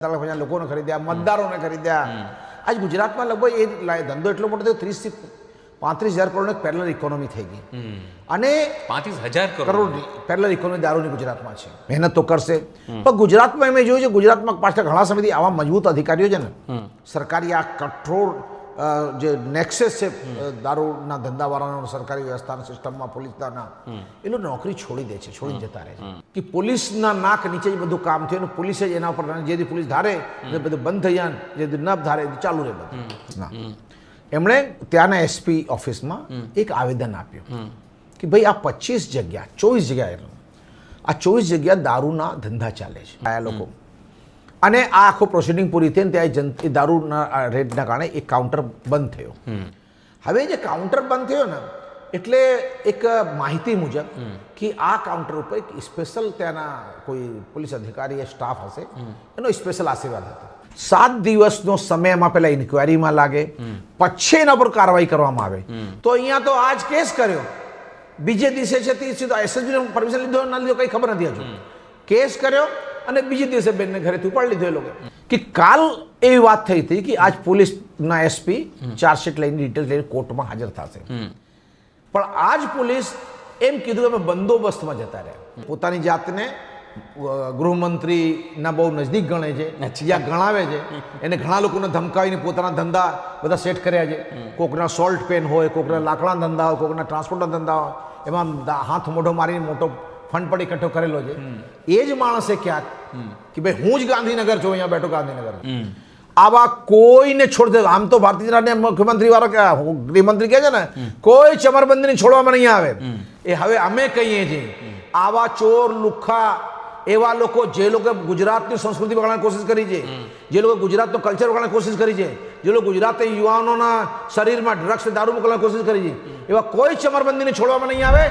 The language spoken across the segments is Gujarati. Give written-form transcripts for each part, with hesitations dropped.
લોકોને ખરીદ્યા, મતદારોને ખરીદ્યા. આજ ગુજરાતમાં લગભગ એ ધંધો એટલો મોટો થયો 30 થી 35,000 કરોડની પેરેલલ ઇકોનોમી થઈ ગઈ. અને 35,000 કરોડની પેરેલલ ઇકોનોમી દારૂની ગુજરાતમાં છે. મહેનત તો કરશે, પણ ગુજરાતમાં મેં જોયું છે, ગુજરાતમાં પાછળ ઘણા સમયથી આવા મજબૂત અધિકારીઓ છે ને, સરકારી આ કઠોર જે નેક્સેસ છે દારૂના ધંધાવાળાનો સરકારી વ્યવસ્થાના સિસ્ટમમાં પોલીસના, એ લોકો નોકરી છોડી દે છે, છોડી જતા રહે છે. કે પોલીસના નાક નીચે જ બધું કામ થયું અને પોલીસે જ એના ઉપર જેથી પોલીસ ધારે બધું બંધ થઈ જાય, જેથી ન ધારે ચાલુ રહે બધું. એમણે ત્યાંના એસપી ઓફિસમાં એક આવેદન આપ્યું કે ભાઈ આ 24 જગ્યા આ 24 જગ્યા દારૂના ધંધા ચાલે છે આ લોકો. અને આ આખો પ્રોસિડિંગ પૂરી થઈને ત્યાં એ દારૂના રેટના કારણે એક કાઉન્ટર બંધ થયો. હવે જે કાઉન્ટર બંધ થયો ને એટલે એક માહિતી મુજબ કે આ કાઉન્ટર ઉપર એક સ્પેશિયલ ત્યાંના કોઈ પોલીસ અધિકારી સ્ટાફ હશે, એનો સ્પેશિયલ આશીર્વાદ હતો. 7 દિવસનો સમય એમાં પહેલા ઇન્કવાયરીમાં લાગે, પછી એના પર કાર્યવાહી કરવામાં આવે. તો અહીંયા તો આજ કેસ કર્યો, બીજે દિવસે છે તે સીધો એસએસબી પરમિશન લીધો ના લીધો કઈ ખબર નથી હજુ. કેસ કર્યો અને બીજે દિવસે બેનને ઘરેથી ઉપાડી લીધો. એ લોકો કે કાલ એવી વાત થઈ હતી કે આજ પોલીસના એસપી ચાર્જશીટ લઈને ડિટેલ લઈને કોર્ટમાં હાજર થશે. પણ આજ પોલીસ એમ કીધું કે અમે બંદોબસ્તમાં જતા રહ્યા. પોતાની જાતને ગૃહમંત્રીના બહુ નજદીક ગણે છે, જ્યાં ગણાવે છે. એને ઘણા લોકોને ધમકાવીને પોતાના ધંધા બધા સેટ કર્યા છે. કોકના સોલ્ટ પેન હોય, કોકના લાકડાના ધંધા હોય, કોકના ટ્રાન્સપોર્ટના ધંધા હોય, એમાં હાથ મોઢો મારીને મોટો ફંડ પણ એકઠો કરેલો છે. એ જ માણસે ક્યાંક કે ભાઈ હું જ ગાંધીનગર છું, અહીંયા બેઠો ગાંધીનગર, આવા કોઈને છોડ દે. આમ તો ભારતીય જનતા મુખ્યમંત્રી વાળો ગૃહમંત્રી કહે છે ને, કોઈ ચમરબંધીને છોડવામાં નહીં આવે. એ હવે અમે કહીએ છીએ આવા ચોર લુખ્ખા એવા લોકો જે લોકો ગુજરાતની સંસ્કૃતિ બગાડવાની કોશિશ કરી છે, જે લોકો ગુજરાતનો કલ્ચર બગાડવાની કોશિશ કરી છે, જે લોકો ગુજરાતના યુવાનોના શરીરમાં ડ્રગ્સ દારૂ મોકલવાની કોશિશ કરી છે, એવા કોઈ ચમરબંધીને છોડવામાં નહીં આવે.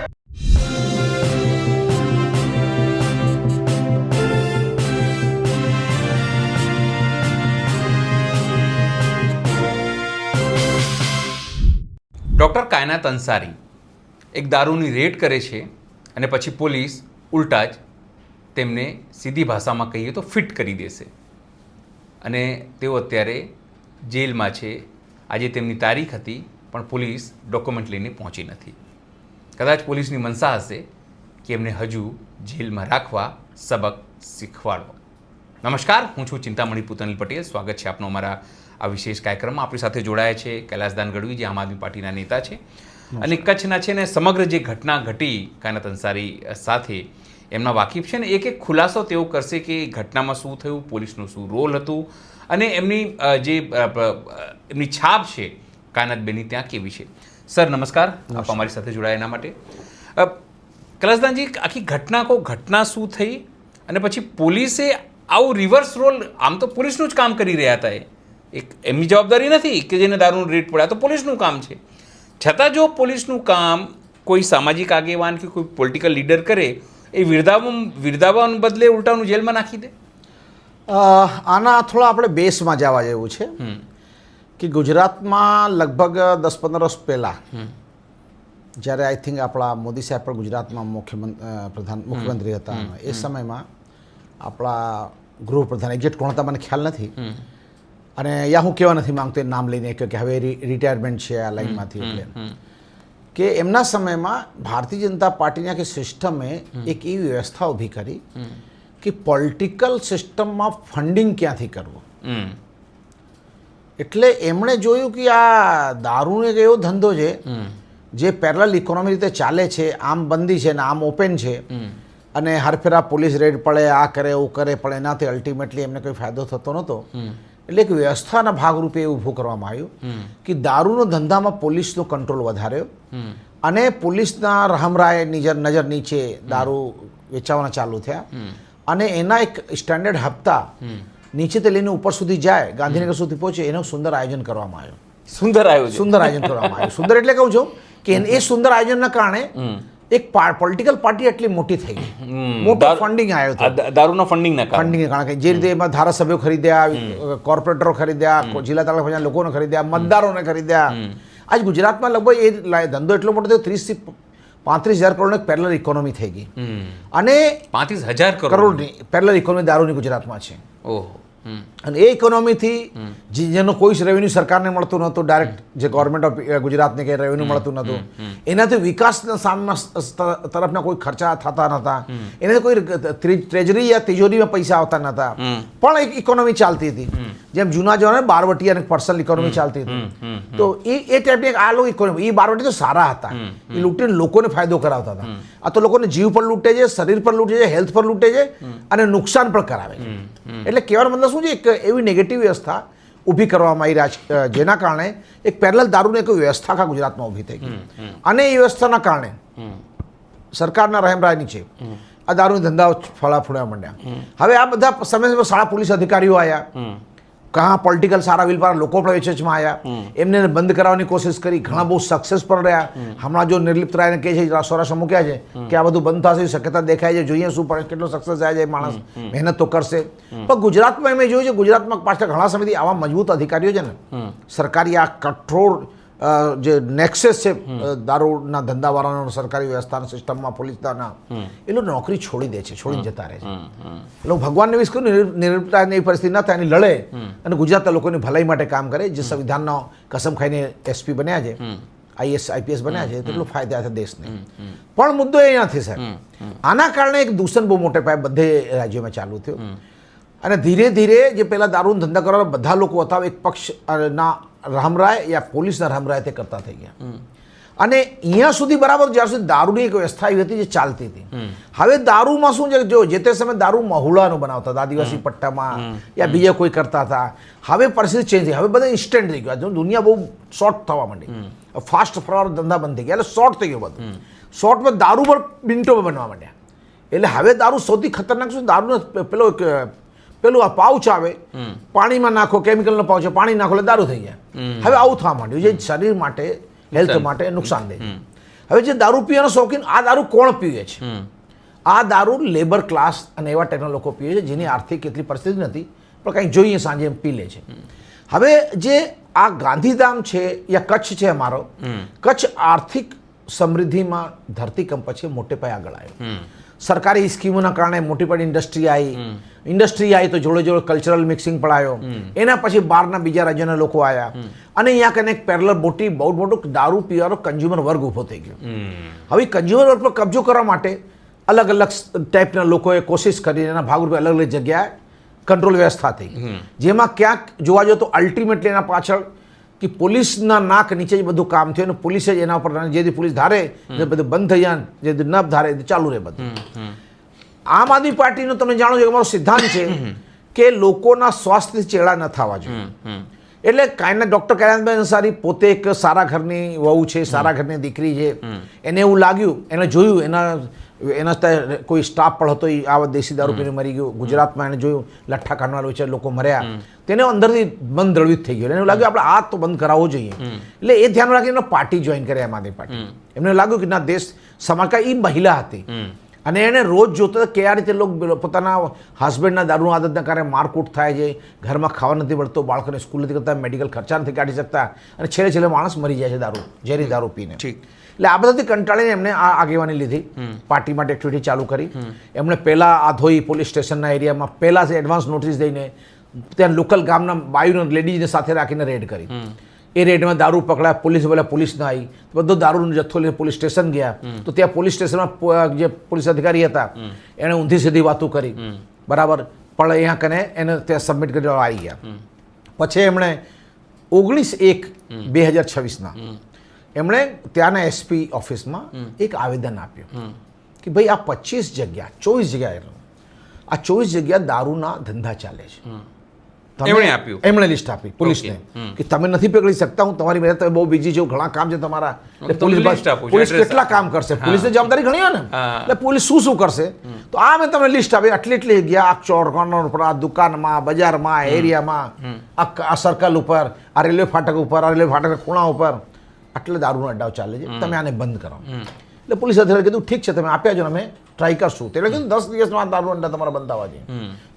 ડૉક્ટર કાયનાત અંસારી એક દારૂની રેડ કરે છે અને પછી પોલીસ ઉલટા જ તેમને સીધી ભાષામાં કહીએ તો ફિટ કરી દેશે અને તેઓ અત્યારે જેલમાં છે. આજે તેમની તારીખ હતી પણ પોલીસ ડોક્યુમેન્ટ લઈને પહોંચી નથી. કદાચ પોલીસની મનસા હશે કે એમને હજુ જેલમાં રાખવા, સબક શીખવાડવા. નમસ્કાર, હું છું ચિંતામણી પુતનલ પટેલ. સ્વાગત છે આપનો અમારા આ વિશેષ કાર્યક્રમમાં. આપણી સાથે જોડાયા છે કૈલાસદાન ગઢવી, જે આમ આદમી પાર્ટીના નેતા છે અને કચ્છના છે ને સમગ્ર જે ઘટના ઘટી કાયનાત અંસારી સાથે એમના વાકેફ છે ને. એક ખુલાસો તેઓ કરશે કે ઘટનામાં શું થયું, પોલીસનું શું રોલ હતું અને એમની જે એમની છાપ છે કાયનાતબેનની ત્યાં કેવી છે. સર નમસ્કાર, આપ અમારી સાથે જોડાયા એના માટે. કૈલાસદાનજી, આખી ઘટના શું થઈ અને પછી પોલીસે આવું રિવર્સ રોલ, આમ તો પોલીસનું જ કામ કરી રહ્યા હતા, એક એમની જવાબદારી નથી કે જેને દારૂનું રેટ પડ્યા, તો પોલીસનું કામ છે. છતાં જો પોલીસનું કામ કોઈ સામાજિક આગેવાન કે કોઈ પોલિટિકલ લીડર કરે, એ વિરદાવવાને બદલે ઉલટાનું જેલમાં નાખી દે. આના થોડા આપણે બેસમાં જવા જેવું છે કે ગુજરાતમાં લગભગ 10-15 વર્ષ પહેલાં જ્યારે આઈ થિંક આપણા મોદી સાહેબ પણ ગુજરાતમાં મુખ્યમંત્રી હતા, એ સમયમાં આપણા ગૃહપ્રધાન એક્ઝેક્ટ કોણ હતા મને ખ્યાલ નથી, અને યા હું કહેવા નથી માંગતો એ નામ લઈને કે હવે રિટાયરમેન્ટ છે આ લાઈનમાંથી, એટલે કે એમના સમયમાં ભારતીય જનતા પાર્ટીની આખી સિસ્ટમે એક એવી વ્યવસ્થા ઊભી કરી કે પોલિટિકલ સિસ્ટમમાં ફંડિંગ ક્યાંથી કરવું. એટલે એમણે જોયું કે આ દારૂનો એક એવો ધંધો છે જે પેરેલલ ઇકોનોમી રીતે ચાલે છે, આમ બંધી છે ને આમ ઓપન છે, અને હરફેરા પોલીસ રેડ પડે, આ કરે એવું કરે, પણ એનાથી અલ્ટિમેટલી એમને કોઈ ફાયદો થતો નહોતો. એટલે એક વ્યવસ્થાના ભાગરૂપે એવું ઊભું કરવામાં આવ્યું કે દારૂનો ધંધામાં પોલીસનો કંટ્રોલ વધાર્યો અને પોલીસના રહમરાય નજર નીચે દારૂ વેચાવાના ચાલુ થયા. અને એના એક સ્ટેન્ડર્ડ હપ્તા નીચેથી લઈને ઉપર સુધી જાય, ગાંધીનગર સુધી પહોંચે, એનું સુંદર આયોજન કરવામાં આવ્યું. સુંદર આયોજન કરવામાં આવ્યું. સુંદર એટલે કહું છું કે એ સુંદર આયોજનના કારણે એક પોલિટિકલ પાર્ટી એટલી મોટી થઈ ગઈ, મોટું ફંડિંગ આવ્યું દારૂના ફંડિંગના કારણે. જે રીતે એમાં ધારાસભ્યો ખરીદ્યા, કોર્પોરેટરો ખરીદ્યા, જિલ્લા તાલુકા લોકોને ખરીદ્યા, મતદારોને ખરીદ્યા. આજ ગુજરાતમાં લગભગ એ ધંધો એટલો મોટો થયો 30 થી 35,000 કરોડની પેરેલલ ઇકોનોમી થઈ ગઈ. અને 35,000 કરોડની પેરેલલ ઇકોનોમી દારૂની ગુજરાતમાં છે. અને એ ઇકોનોમીથી જેનો કોઈ જ રેવન્યુ સરકારને મળતું નહોતું, ડાયરેક્ટ જે ગવર્મેન્ટ ઓફ ગુજરાતને કંઈ રેવન્યુ મળતું નહોતું, એનાથી વિકાસના સામના તરફના કોઈ ખર્ચા થતા નહોતા, એનાથી કોઈ ટ્રેજરી યા તિજોરીમાં પૈસા આવતા નહોતા, પણ એક ઇકોનોમી ચાલતી હતી, જેમ જૂના જમાને બારવટી અને પર્સનલ ઇકોનોમી ચાલતી હતી. તો એ ટાઈપની આ લોકો ઇકોનોમી, એ બારવટી તો સારા હતા, એ લૂંટીને લોકોને ફાયદો કરાવતા હતા. આ તો લોકોને જીવ પર લૂંટે છે, શરીર પર લૂંટે છે, હેલ્થ પર લૂંટે છે અને નુકસાન પણ કરાવે છે. એટલે કહેવાનો મતલબ શું છે, એક એવી નેગેટિવ વ્યવસ્થા ઊભી કરવામાં આવી જેના કારણે એક પેરેલલ દારૂની એક વ્યવસ્થા આખા ગુજરાતમાં ઊભી થઈ ગઈ. અને એ વ્યવસ્થાના કારણે સરકારના રહેમરાય નીચે આ દારૂની ધંધાઓ ફળા ફૂડવા માંડ્યા. હવે આ બધા સમય સારા પોલીસ અધિકારીઓ આવ્યા, કાં પોલિટિકલ સારા વિલપારા લોકો પણ વેચમાં આવ્યા, એમને બંધ કરાવવાની કોશિશ કરી, ઘણા બહુ સક્સેસ પણ રહ્યા. હમણાં જો નિર્લિપ્ત રાયને કહે છે, સૌરાષ્ટ્ર મૂક્યા છે કે આ બધું બંધ થશે, શક્યતા દેખાય છે, જોઈએ શું પણ કેટલો સક્સેસ થાય છે. માણસ મહેનત તો કરશે. પણ ગુજરાતમાં મેં જોયું છે, ગુજરાતમાં પાછળ ઘણા સમયથી આવા મજબૂત અધિકારીઓ છે ને, સરકારી આ કઠોર જે નેક્સેસ છે દારૂના ધંધાવાળાનો સરકારી વ્યવસ્થાના સિસ્ટમમાં પોલીસના, એ લોકો નોકરી છોડી દે છે, છોડીને જતા રહે છે. એટલે હું ભગવાનને વિશ કરું, નિર્ભરતાની એવી પરિસ્થિતિ ના થાય, એની લડે અને ગુજરાતના લોકોની ભલાઈ માટે કામ કરે. જે સંવિધાનનો કસમ ખાઈને એસપી બન્યા છે, આઈએસ આઈપીએસ બન્યા છે, તેટલું ફાયદા છે દેશને. પણ મુદ્દો એ નથી સાહેબ, આના કારણે એક દૂષણ બહુ મોટે પાયે બધે રાજ્યોમાં ચાલુ થયું. અને ધીરે ધીરે જે પહેલા દારૂનો ધંધા કરવાના બધા લોકો હતા, એક પક્ષ ના રામરાય યા પોલીસના રામરાય તે કરતા થઈ ગયા. અને અહીંયા સુધી બરાબર જ્યાં સુધી દારૂની એક વ્યવસ્થા એવી હતી જે ચાલતી હતી. હવે દારૂમાં શું છે, જો જે તે સમયે દારૂ મહુલાનો બનાવતા હતા, આદિવાસી પટ્ટામાં યા બીજા કોઈ કરતા હતા. હવે પરિસ્થિતિ ચેન્જ થઈ, હવે બધા ઇન્સ્ટન્ટ થઈ ગયું. દુનિયા બહુ શોર્ટ થવા માંડી, ફાસ્ટ ફ્લાવર ધંધા બંધ થઈ ગયા, એટલે શોર્ટ થઈ ગયું બધું. શોર્ટમાં દારૂ પર મિનિટોમાં બનવા માંડ્યા. એટલે હવે દારૂ સૌથી ખતરનાક શું, દારૂનો પેલું આ પાઉચ આવે, પાણીમાં નાખો, કેમિકલનો પાઉચ છે, પાણી નાખો એટલે દારૂ થઈ જાય. હવે આવું થવા માંડ્યું, જે શરીર માટે હેલ્થ માટે નુકસાન દે. હવે જે દારૂ પીવાનો શોખીન, આ દારૂ કોણ પીવે છે? આ દારૂ લેબર ક્લાસ અને એવા ટાઈપના લોકો પીવે છે જેની આર્થિક એટલી પરિસ્થિતિ નથી, પણ કંઈક જોઈએ સાંજે એમ પી લે છે. હવે જે આ ગાંધીધામ છે યા કચ્છ છે અમારો, કચ્છ આર્થિક સમૃદ્ધિમાં ધરતીકંપ પછી મોટે પાયે આગળ આવ્યો. સરકારી સ્કીમોના કારણે મોટી પડી ઇન્ડસ્ટ્રી આવી તો જોડે જોડે કલ્ચરલ મિક્સિંગ પણ આવ્યો. એના પછી બહારના બીજા રાજ્યોના લોકો આવ્યા અને અહીંયા કને એક પેરેલલ બહુ મોટું દારૂ પીવાનો કન્ઝ્યુમર વર્ગ ઊભો થઈ ગયો. હવે કન્ઝ્યુમર વર્ગ પર કબજો કરવા માટે અલગ અલગ ટાઈપના લોકોએ કોશિશ કરી, એના ભાગરૂપે અલગ અલગ જગ્યાએ કંટ્રોલ વ્યવસ્થા થઈ, જેમાં ક્યાંક જોવા જાઓ તો અલ્ટિમેટલી એના પાછળ કે પોલીસના નાક નીચે જ બધું કામ થયું અને પોલીસે જ એના ઉપર, જેથી પોલીસ ધારે બધું બંધ થઈ જાય, જે ન ધારે ચાલુ રહે બધું. આમ આદમી પાર્ટીનો તમે જાણો છો કે અમારો સિદ્ધાંત છે કે લોકોના સ્વાસ્થ્ય ચેડા ન થવા જોઈએ. એટલે કાયના ડૉક્ટર કૈલાસભાઈ અંસારી પોતે એક સારા ઘરની વહુ છે, સારા ઘરની દીકરી છે. એને એવું લાગ્યું, એને જોયું, એના કોઈ સ્ટાફ પણ હતો, એ આ દેશી દારૂ પીને મરી ગયો. ગુજરાતમાં એને જોયું લઠ્ઠા કાઢવા છે, લોકો મર્યા, તેને અંદરથી મન દ્રવિત થઈ ગયું. એને લાગ્યું આપણે આ તો બંધ કરાવવો જોઈએ. એટલે એ ધ્યાન રાખીને પાર્ટી જોઈન કરી, આમ આદમી પાર્ટી. એમને લાગ્યું કે ના, દેશ સમાજ કા, એ મહિલા હતી અને એને રોજ જોતા કે આ રીતે લોકો પોતાના હસબન્ડના દારૂની આદતના કારણે મારકૂટ થાય છે, ઘરમાં ખાવા નથી મળતો, બાળકોને સ્કૂલ નથી કરતા, મેડિકલ ખર્ચા નથી કાઢી શકતા અને છેલ્લે માણસ મરી જાય છે દારૂ, ઝેરી દારૂ પીને. એટલે આ બધાથી કંટાળીને એમને આ આગેવાની લીધી, પાર્ટી માટે એક્ટિવિટી ચાલુ કરી. એમણે પહેલાં આધોઈ પોલીસ સ્ટેશનના એરિયામાં પહેલાં એડવાન્સ નોટિસ દઈને ત્યાં લોકલ ગામના બાયુનો લેડીઝને સાથે રાખીને રેડ કરી. એ રેડમાં દારૂ પકડાયા, પોલીસ બોલ્યા, પોલીસ ના આવી, બધો દારૂનો જથ્થો લઈને પોલીસ સ્ટેશન ગયા. તો ત્યાં પોલીસ સ્ટેશનમાં જે પોલીસ અધિકારી હતા એણે ઊંધી સીધી વાતો કરી, બરાબર, પણ અહીંયા કને એને ત્યાં સબમિટ કરી આવી ગયા. પછી એમણે 19/1/2026 એમણે ત્યાંના એસપી ઓફિસમાં એક આવેદન આપ્યું કે ભાઈ આ 24 જગ્યા 24 જગ્યાએ આ 24 જગ્યા દારૂના ધંધા ચાલે છે. એમણે લિસ્ટ આપી પોલીસને કે તમે નથી પકડી શકતા, હું તમારી મહેનત, તમે બહુ બીજી છો, ઘણા કામ છે તમારા, પોલીસ કેટલા કામ કરશે, પોલીસની જવાબદારી ઘણી હોય ને, એટલે પોલીસ શું કરશે. તો આ મેં તમને લિસ્ટ આપી, આટલી જગ્યા આ ચોર કોર્નર ઉપર, આ દુકાનમાં, બજારમાં, એરિયામાં, આ સર્કલ ઉપર, આ રેલવે ફાટક ઉપર, આ રેલવે ફાટક ખૂણા ઉપર આટલે દારૂનો અડ્ડાઓ ચાલે છે, તમે આને બંધ કરો. એટલે પોલીસ અધિકારી કીધું ઠીક છે, તમે આપ્યા છો ને અમે ટ્રાય કરશું. એટલે કીધું 10 દિવસમાં આ દારૂનો અડ્ડા તમારા બંધ આવવા જોઈએ,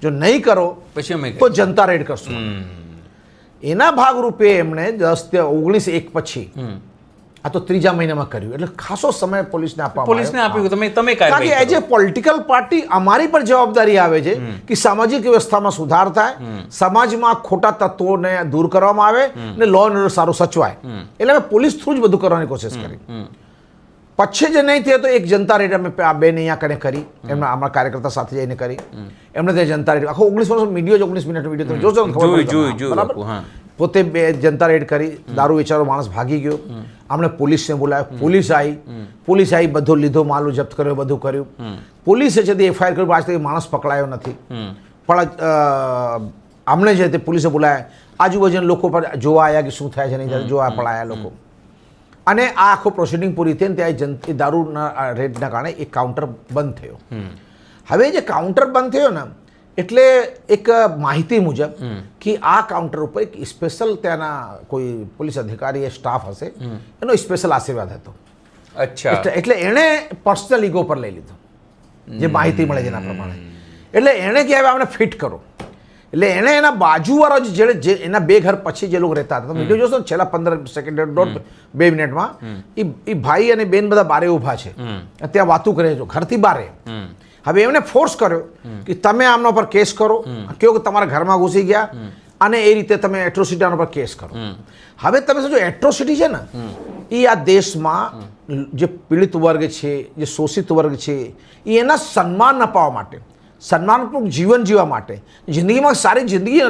જો નહીં કરો પછી તો જનતા રેડ કરશું. એના ભાગરૂપે એમણે 19/1 પછી આ તો ત્રીજા મહિનામાં કર્યું, એટલે ખાસો સમય પોલીસને આપવામાં પોલીસને આવ્યો. આપ્યું તમે કારણ કે એજ એ પોલિટિકલ પાર્ટી અમારી પર જવાબદારી આવે છે કે સામાજિક વ્યવસ્થામાં સુધાર થાય, સમાજમાં ખોટા તત્વોને દૂર કરવામાં આવે અને લો એન્ડ ઓર્ડર સારું સચવાય. એટલે અમે પોલીસ થ્રુ જ બધું કરવાની કોશિશ કરી. પછી જે નહીં થયો તો એક જનતા રેડ અમે આ બેન અહીંયા કને કરી, એમના અમારા કાર્યકર્તા સાથે જઈને કરી. એમણે તે જનતા રેડ આખો 19 વર્ષનો વિડીયો જ 19 મિનિટનો વિડીયો તમે જોશો ને ખબર પડે તમને. બરાબર. પોતે બે જનતા રેડ કરી, દારૂ વેચારો માણસ ભાગી ગયો, આમણે પોલીસને બોલાવ્યો, પોલીસ આવી, બધો લીધો માલ જપ્ત કર્યો, બધું કર્યું. પોલીસે છે તે એફઆઈઆર કર્યું, આજ તક માણસ પકડાયો નથી. પણ આમણે છે તે પોલીસે બોલાયા, આજુબાજુના લોકો પર જોવા આવ્યા કે શું થાય છે નહીં, જોવા પડાયા લોકો. અને આ આખો પ્રોસિડિંગ પૂરી થઈને ત્યાં દારૂના રેડના કારણે એક કાઉન્ટર બંધ થયો. હવે જે કાઉન્ટર બંધ થયો ને એટલે એક માહિતી મુજબ કે આ કાઉન્ટર ઉપર એક સ્પેશિયલ ત્યાંના કોઈ પોલીસ અધિકારી સ્ટાફ હશે, એનો સ્પેશિયલ આશીર્વાદ હતો. અચ્છા. એટલે એણે પર્સનલ ઈગો પર લઈ લીધો, જે માહિતી મળે જેના પ્રમાણે. એટલે એણે કે હવે આમને ફિટ કરો. એટલે એણે એના બાજુવાળા જે એના બે ઘર પછી જે લોકો રહેતા હતા, તમે વિડીયો જોશો ને છેલ્લા 15 સેકન્ડ 2 મિનિટમાં એ ભાઈ અને બેન બધા બારે ઊભા છે, ત્યાં વાતું કરે છે ઘરથી બારે. હવે એમને ફોર્સ કર્યો કે તમે આમના પર કેસ કરો, કહો કે તમારા ઘરમાં ઘૂસી ગયા અને એ રીતે તમે એટ્રોસિટી આના પર કેસ કરો. હવે તમે સમજો એટ્રોસિટી છે ને એ આ દેશમાં જે પીડિત વર્ગ છે, જે શોષિત વર્ગ છે, એ એના સન્માન અપાવવા માટે, સન્માનપૂર્વક જીવન જીવવા માટે, જિંદગીમાં સારી જિંદગી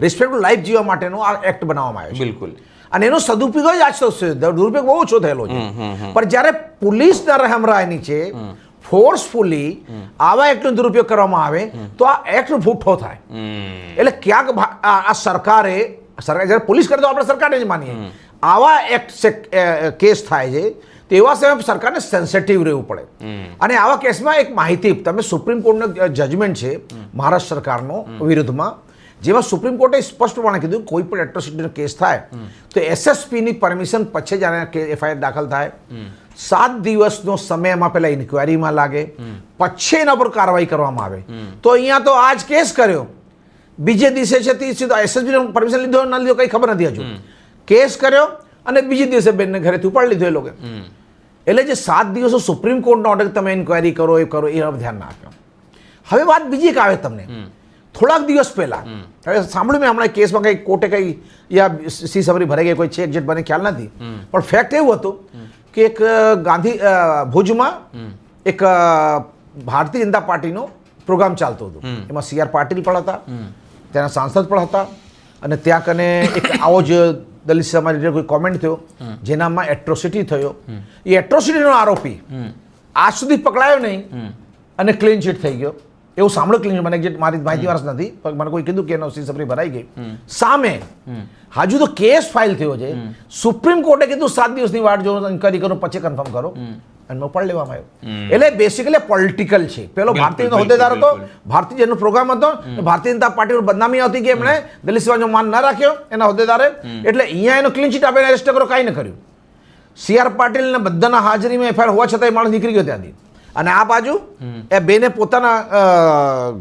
રિસ્પેક્ટફુલ લાઈફ જીવવા માટેનો આ એક્ટ બનાવવામાં આવ્યો છે. બિલકુલ. અને એનો સદુપયોગ જ આજ તો છે, દુરુપયોગ બહુ ઓછો થયેલો છે. પણ જ્યારે પોલીસના રહેમરાય નીચે ફોર્સફુલી આવા એક્ટનો દુરુપયોગ કરવામાં આવે તો આ એક્ટ ભૂઠ્ઠો થાય. એટલે ક્યાંક આ સરકાર જ્યારે પોલીસ કરે તો આપણે સરકારને જ માનીએ, આવા એક્ટ કેસ થાય છે તો એવા સમયે સરકારને સેન્સિટિવ રહેવું પડે. અને આવા કેસમાં એક માહિતી, તમે સુપ્રીમ કોર્ટનો જજમેન્ટ છે મહારાષ્ટ્ર સરકારનો વિરુદ્ધમાં, જેમાં સુપ્રીમ કોર્ટે સ્પષ્ટપણે કીધું કોઈ પણ એટ્રોસિટીનો કેસ થાય તો એસએસપીની પરમિશન પછી જ એફઆઈઆર દાખલ થાય. 7 દિવસનો સમય એમાં પહેલા ઇન્ક્વાયરીમાં લાગે, પછી એના પર કાર્યવાહી કરવામાં આવે. તો અહીંયા તો આજ કેસ કર્યો, બીજે દિવસે છે તે સીધો એસએસપીને પરમિશન લીધો ન લીધો કંઈ ખબર નથી હજુ. કેસ કર્યો અને બીજે દિવસે બેનને ઘરેથી ઉપાડી લીધો એ લોકો. એટલે જે 7 દિવસો સુપ્રીમ કોર્ટનો ઓર્ડર તમે ઇન્ક્વાયરી કરો એ ધ્યાન ના આપ્યો. હવે વાત બીજી એક આવે તમને, થોડાક દિવસ પહેલા હવે સાંભળ્યું મેં હમણાં કેસમાં કંઈ કોર્ટે કંઈ યા સી સમરી ભરાઈ ગઈ, કોઈ છે એક્ઝેક્ટ મને ખ્યાલ નથી, પણ ફેક્ટ એવું હતું કે એક ભુજમાં એક ભારતીય જનતા પાર્ટીનો પ્રોગ્રામ ચાલતો હતો. એમાં CR પાટીલ પણ હતા, ત્યાંના સાંસદ પણ હતા, અને ત્યાં કને એક આવો જ દલિત સમાજ કોઈ કોમેન્ટ થયો જેનામાં એટ્રોસિટી થયો. એ એટ્રોસિટીનો આરોપી આજ સુધી પકડાયો નહીં અને ક્લીન ચીટ થઈ ગયો. એવું સાંભળ્યું ક્લીન, મને એક્ઝેક્ટ મારી માહિતી વારસ નથી, પણ મને કોઈ કીધું કે એનો સી સપરી ભરાઈ ગઈ. સામે હજુ તો કેસ ફાઇલ થયો છે, સુપ્રીમ કોર્ટે કીધું 7 દિવસની વાટ જો ઇન્ક્વાયરી કરો પછી કન્ફર્મ કરો, અને ઉપાડ લેવામાં આવ્યો. એટલે બેસિકલી પોલિટિકલ છે. પેલો ભારતીય હોદ્દેદાર હતો, ભારતીય જનનો પ્રોગ્રામ હતો, ભારતીય જનતા પાર્ટી પર બદનામી આવતી કે એમણે દલિત સમાજનો માન ન રાખ્યો એના હોદ્દેદારે, એટલે અહીંયા એનો ક્લીન ચીટ આપીને એરેસ્ટ કરો, કાંઈ ન કર્યું. CR પાટીલને બધાના હાજરીમાં એફઆઈઆર હોવા છતાં એ માણસ નીકળી ગયો ત્યાંથી. અને આ બાજુ એ બેને પોતાના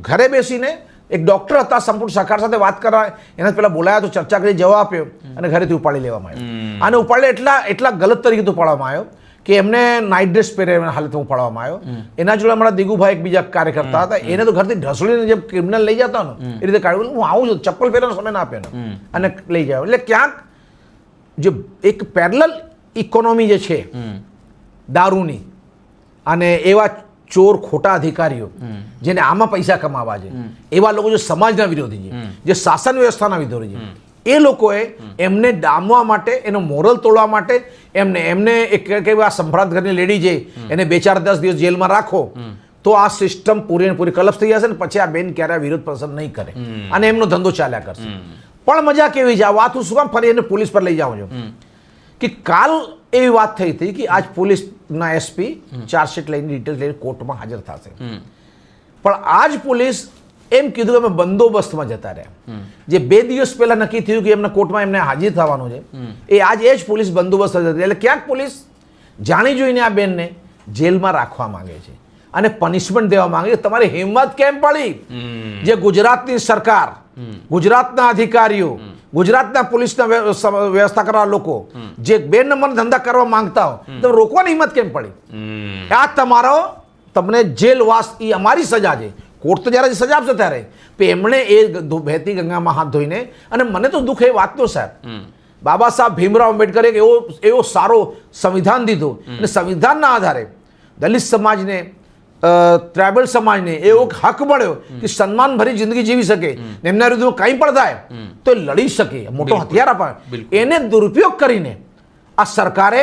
ઘરે બેસીને એક ડોક્ટર હતા, સંપૂર્ણ સરકાર સાથે વાત કરવા એના પહેલા બોલાયા તો ચર્ચા કરી, જવાબ આપ્યો અને ઘરેથી ઉપાડી લેવામાં આવ્યો. અને ઉપાડે એટલા ગલત તરીકે ઉપાડવામાં આવ્યો કે એમને નાઇટ ડ્રેસ પહેરે હાલતમાં ઉપાડવામાં આવ્યો. એના જોડે અમારા દિગુભાઈ એક બીજા કાર્યકર્તા હતા, એને તો ઘરથી ઢસડીને જેમ ક્રિમિનલ લઈ જતા ને એ રીતે કાઢ્યું. હું આવું છું, ચપ્પલ પહેરવાનો સમય ના આપ્યો અને લઈ જાવ. એટલે ક્યાંક જે એક પેરેલલ ઇકોનોમી જે છે દારૂની, અને એવા ચોર ખોટા અધિકારીઓ જેને આમાં પૈસા કમાવા છે, એવા લોકો જે સમાજના વિરોધી છે, જે શાસન વ્યવસ્થાના વિરોધી છે, એ લોકોએ એમને ડામવા માટે, એનો મોરલ તોડવા માટે એમને એક આ સંભ્રાંત ઘરની લેડી છે એને 2-4-10 દિવસ જેલમાં રાખો તો આ સિસ્ટમ પૂરેપૂરી કલપ્સ થઈ જશે ને પછી આ બેન ક્યારે વિરોધ પ્રદર્શન નહીં કરે અને એમનો ધંધો ચાલ્યા કરશે. પણ મજા કેવી છે આ વાત, હું શું કામ ફરી એને પોલીસ પર લઈ જાઉં છું કે કાલ એવી વાત થઈ હતી કે આજ પોલીસના SP ચાર્જશીટ લઈને ડિટેલ્સ લઈને કોર્ટમાં હાજર થશે. પણ આજ પોલીસ એમ કીધું કે અમે બંદોબસ્તમાં જતા રહ્યા. જે 2 દિવસ પહેલા નક્કી થયું કે એમને કોર્ટમાં એમને હાજર થવાનું છે, એ આજ એ જ પોલીસ બંદોબસ્ત હતી. એટલે ક્યાંક પોલીસ જાણી જોઈને આ બેનને જેલમાં રાખવા માંગે છે અને પનિશમેન્ટ દેવા માંગે છે. તમારી હિંમત કેમ પડી? જે ગુજરાતની સરકાર, ગુજરાતના અધિકારીઓ, ગુજરાતના પોલીસના વ્યવસ્થા કરવા લોકો જે 2 નંબર ધંધા કરવા માંગતા હોય તો રોકવાની હિંમત કેમ પડી? આ તમારો તમને જેલવાસ એ અમારી સજા છે. કોર્ટ તો જ્યારે સજા આપશે ત્યારે એમણે એ વહેતી ગંગામાં હાથ ધોઈને, અને મને તો દુઃખ એ વાતનો સાહેબ, બાબા સાહેબ ભીમરાવ આંબેડકરે એવો સારો સંવિધાન દીધું, અને સંવિધાનના આધારે દલિત સમાજને, ટ્રાઇબલ સમાજને એવો હક મળ્યો કે સન્માન ભરી જિંદગી જીવી શકે, એમના વિરુદ્ધમાં કંઈ પણ થાય તો એ લડી શકે, મોટો હથિયાર અપાય. એને દુરુપયોગ કરીને આ સરકારે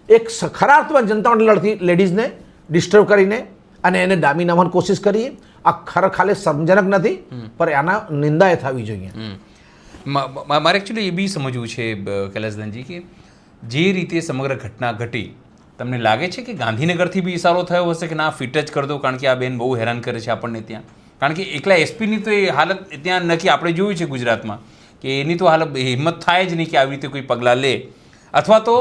એક ખરા અર્થમાં જનતા માટે લડતી લેડીઝને ડિસ્ટર્બ કરીને અને એને ડામી નામવાની કોશિશ કરીએ. આ ખાલી શરમજનક નથી, પણ આના નિંદા એ થવી જોઈએ. મારે એકચ્યુઅલી એ બી સમજવું છે કૈલાસદાનજી કે જે રીતે સમગ્ર ઘટના ઘટી, તમને લાગે છે કે ગાંધીનગરથી બી ઇશારો થયો હશે કે ના ફિટ જ કરી દો, કારણ કે આ બેન બહુ હેરાન કરે છે આપણને ત્યાં? કારણ કે એકલા એસપીની તો એ હાલત ત્યાં નથી, આપણે જોયું છે ગુજરાતમાં કે એની તો હાલત હિંમત થાય જ નહીં કે આવી રીતે કોઈ પગલાં લે, અથવા તો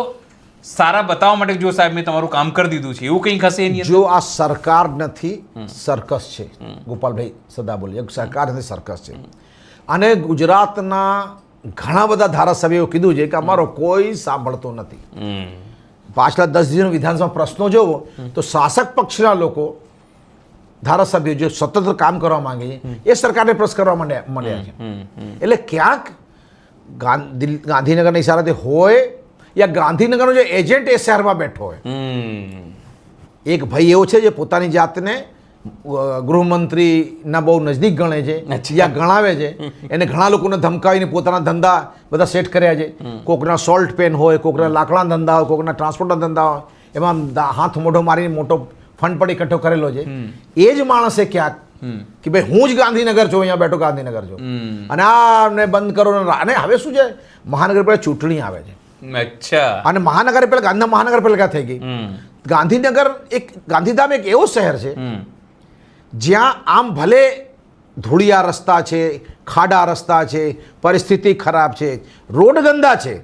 સારા બતાવવા માટે જો સાહેબ મેં તમારું કામ કરી દીધું છે એવું કંઈક હશે એની? જો આ સરકાર નથી, સર્કસ છે. ગોપાલભાઈ સદા બોલે સરકાર નથી, સર્કસ છે. અને ગુજરાતના ઘણા બધા ધારાસભ્યોએ કીધું છે કે અમારો કોઈ સાંભળતો નથી. પાછલા 10 દિવસના વિધાનસભા પ્રશ્નો જોવો તો શાસક પક્ષના લોકો, ધારાસભ્યો જે સતત કામ કરવા માંગે છે એ સરકારને પ્રશ્ન કરવા માંડ્યા છે. એટલે ક્યાંક ગાંધીનગરના ઇશારાથી હોય યા ગાંધીનગરનો જે એજન્ટ એ શહેરમાં બેઠો હોય. એક ભાઈ એવો છે જે પોતાની જાતને ગૃહમંત્રીના બહુ નજદીક ગણે છે, યા ગણાવે છે. એને ઘણા લોકોને ધમકાવીને પોતાના ધંધા બધા સેટ કર્યા છે. કોકના સોલ્ટ પેન હોય, કોકના લાકડાના ધંધા હોય, કોકના ટ્રાન્સપોર્ટના ધંધા હોય, એમાં હાથ મોઢો મારીને મોટો ફંડ પણ એકઠો કરેલો છે. એ જ માણસે ક્યાંક કે ભાઈ હું જ ગાંધીનગર છું, અહીંયા બેઠો ગાંધીનગર છું, અને આને બંધ કરો. અને હવે શું છે, મહાનગરપાલિકા ચૂંટણી આવે છે. અચ્છા. અને મહાનગરપાલિકા થઈ ગઈ. ગાંધીધામ એક એવો શહેર છે જ્યાં આમ ભલે ધૂળિયા રસ્તા છે, ખાડા રસ્તા છે, પરિસ્થિતિ ખરાબ છે, રોડ ગંદા છે,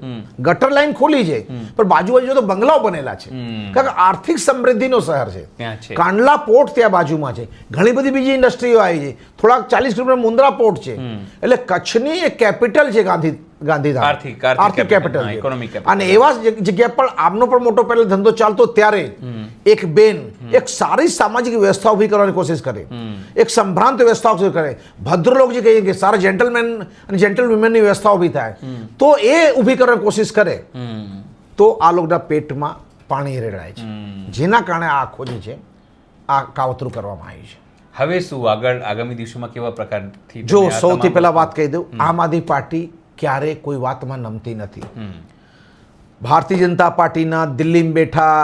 ગટર લાઈન ખોલી છે, પણ બાજુ તો બંગલાઓ બનેલા છે. કારણ કે આર્થિક સમૃદ્ધિનો શહેર છે. કાંડલા પોર્ટ ત્યાં બાજુમાં છે, ઘણી બધી બીજી ઇન્ડસ્ટ્રીઓ આવી છે, થોડાક 40 કિલોમીટર મુન્દ્રા પોર્ટ છે. એટલે કચ્છની એક કેપિટલ છે ગાંધીધામ, આર્થિક કેપિટલ. અને એવા જગ્યા પર આમનો પણ મોટો પહેલો ધંધો ચાલતો ત્યારે એક બેન એક સારી સામાજિક વ્યવસ્થા ઉભી કરવાની કોશિશ કરે, એક સંભ્રાંત વ્યવસ્થા ઉભી કરે. ભદ્રલોક જે કહીએ કે સારા જેન્ટલમેન અને જેન્ટલવુમેનની વ્યવસ્થા ઉભી થાય, તો એ ઊભી કરવાની કોશિશ કરે તો આ લોકોના પેટમાં પાણી રેડાય છે, જેના કારણે આ આખો જે છે આ કાવતરું કરવામાં આવ્યું છે. હવે શું આગળ આગામી દિવસોમાં કેવા પ્રકારથી? જો સૌથી પહેલા વાત કહી દઉં, આમ આદમી પાર્ટી ક્યારેય કોઈ વાતમાં નમતી નથી. ભારતીય જનતા પાર્ટીના દિલ્હીમાં બેઠા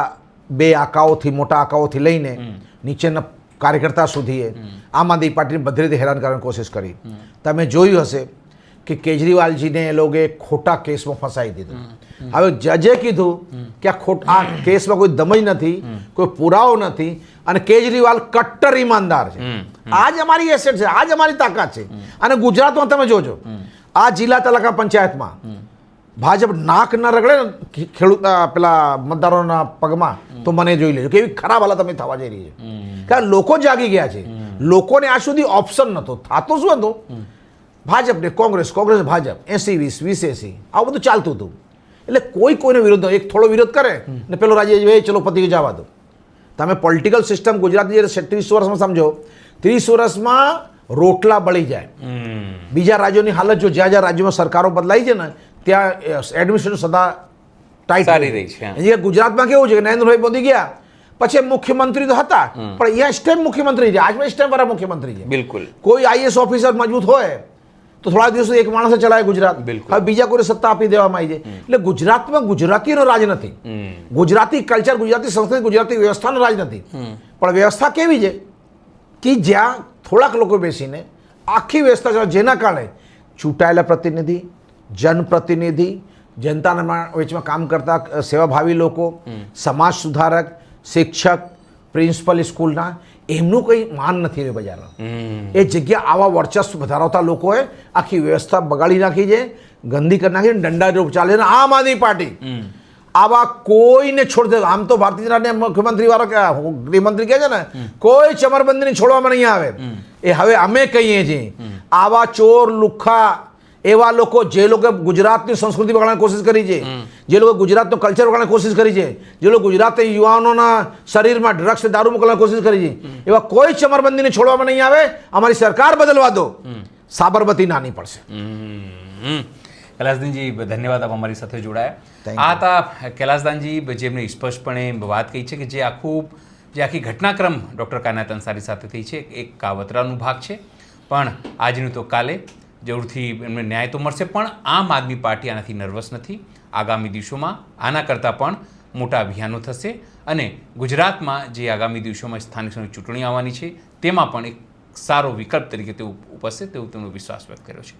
2 આકાઓથી, મોટા આકાઓથી લઈને નીચેના કાર્યકર્તા સુધી આમ આદમી પાર્ટીને બધી રીતે હેરાન કરવાની કોશિશ કરી. તમે જોયું હશે કે કેજરીવાલજીને એ લોકોએ ખોટા કેસમાં ફસાઈ દીધું. હવે જજે કીધું કે આ કેસમાં કોઈ દમ જ નથી, કોઈ પુરાવો નથી, અને કેજરીવાલ કટ્ટર ઈમાનદાર છે. આ જ અમારી એસેટ છે, આ જ અમારી તાકાત છે. અને ગુજરાતમાં તમે જોજો, આ જિલ્લા તાલુકા પંચાયતમાં ભાજપ નાક ન રગડે ને ખેડૂત પેલા મતદારોના પગમાં તો મને જોઈ લેજો કેવી ખરાબ હાલત અમે થવા જઈ રહી છે. કારણ લોકો જાગી ગયા છે. લોકોને આ સુધી ઓપ્શન નહોતો. થતો શું હતું, ભાજપ ને કોંગ્રેસ, કોંગ્રેસ ભાજપ, 80-20, 20-80 આવું બધું ચાલતું હતું. એટલે કોઈને વિરોધ, એક થોડો વિરોધ કરે ને પેલો રાજ્ય ચલો પતિ જવા દો. તમે પોલિટિકલ સિસ્ટમ ગુજરાતની 30 વર્ષમાં સમજો, 30 વર્ષમાં રોટલા બળી જાય. બીજા રાજ્યોની હાલત જો, જ્યાં રાજ્યોમાં સરકારો બદલાઈ છે ને ત્યાં એડમિનિસ્ટ્રેશન સદા ટાઈટ સારી રહી છે. ગુજરાતમાં કેવું છે કે નરેન્દ્રભાઈ મોદી ગયા પછી મુખ્યમંત્રી તો હતા, પણ અહીંયા સ્ટેમ મુખ્યમંત્રી છે, આજમાં સ્ટેમ વાળા મુખ્યમંત્રી છે. બિલકુલ. કોઈ આઈએસ ઓફિસર મજબૂત હોય તો થોડા દિવસો એક માણસે ચલાવે ગુજરાત. હવે બીજા કોઈ સત્તા આપી દેવામાં આવી છે. એટલે ગુજરાતમાં ગુજરાતીનો રાજ નથી, ગુજરાતી કલ્ચર, ગુજરાતી સંસ્કૃતિ, ગુજરાતી વ્યવસ્થાનો રાજ નથી. પણ વ્યવસ્થા કેવી છે કે જ્યાં થોડાક લોકો બેસીને આખી વ્યવસ્થા ચાલે, જેના કારણે ચૂંટાયેલા પ્રતિનિધિ, જનપ્રતિનિધિ, જનતાના વેચમાં કામ કરતા સેવાભાવી લોકો, સમાજ સુધારક, શિક્ષક, પ્રિન્સિપલ સ્કૂલના, એમનું કંઈ માન નથી રહ્યું બજારમાં. એ જગ્યા આવા વર્ચસ્વ ધરાવતા લોકોએ આખી વ્યવસ્થા બગાડી નાખી છે, ગંદી કરી નાખી, દંડા રૂપ ચાલે છે. આમ આદમી પાર્ટી આવા કોઈને છોડ દે. આમ તો ભારતીય જનતા મુખ્યમંત્રી વાળા ગૃહમંત્રી કહે છે ને, કોઈ ચમરબંધીને છોડવામાં નહીં આવે. એ હવે અમે કહીએ છીએ, આવા ચોર લુખ્ખા એવા લોકો જે લોકો ગુજરાતની સંસ્કૃતિ બગાડવાની કોશિશ કરી છે, જે લોકો ગુજરાતનો કલ્ચર બગાડવાની કોશિશ કરી છે, જે લોકો ગુજરાતી યુવાનોના શરીરમાં ડ્રગ્સ દારૂ મોકલવાની કોશિશ કરી છે, એવા કોઈ ચમરબંધીને છોડવામાં નહીં આવે. અમારી સરકાર બદલવા દો, સાબરમતી નાની પડશે. કૈલાસદાનજી, ધન્યવાદ આપ અમારી સાથે જોડાયા. Thank આ હતા કૈલાસદાનજી, જેમણે સ્પષ્ટપણે વાત કહી છે કે જે આખી ઘટનાક્રમ ડૉક્ટર કાયનાત અંસારી સાથે થઈ છે એક કાવતરાનો ભાગ છે, પણ આજનું તો કાલે જરૂરથી એમને ન્યાય તો મળશે. પણ આમ આદમી પાર્ટી આનાથી નર્વસ નથી. આગામી દિવસોમાં આના કરતાં પણ મોટા અભિયાનો થશે અને ગુજરાતમાં જે આગામી દિવસોમાં સ્થાનિક સ્વરાજ્યની ચૂંટણી આવવાની છે તેમાં પણ એક સારો વિકલ્પ તરીકે તેઓ ઉપસશે તેવું તેમનો વિશ્વાસ વ્યક્ત કર્યો છે.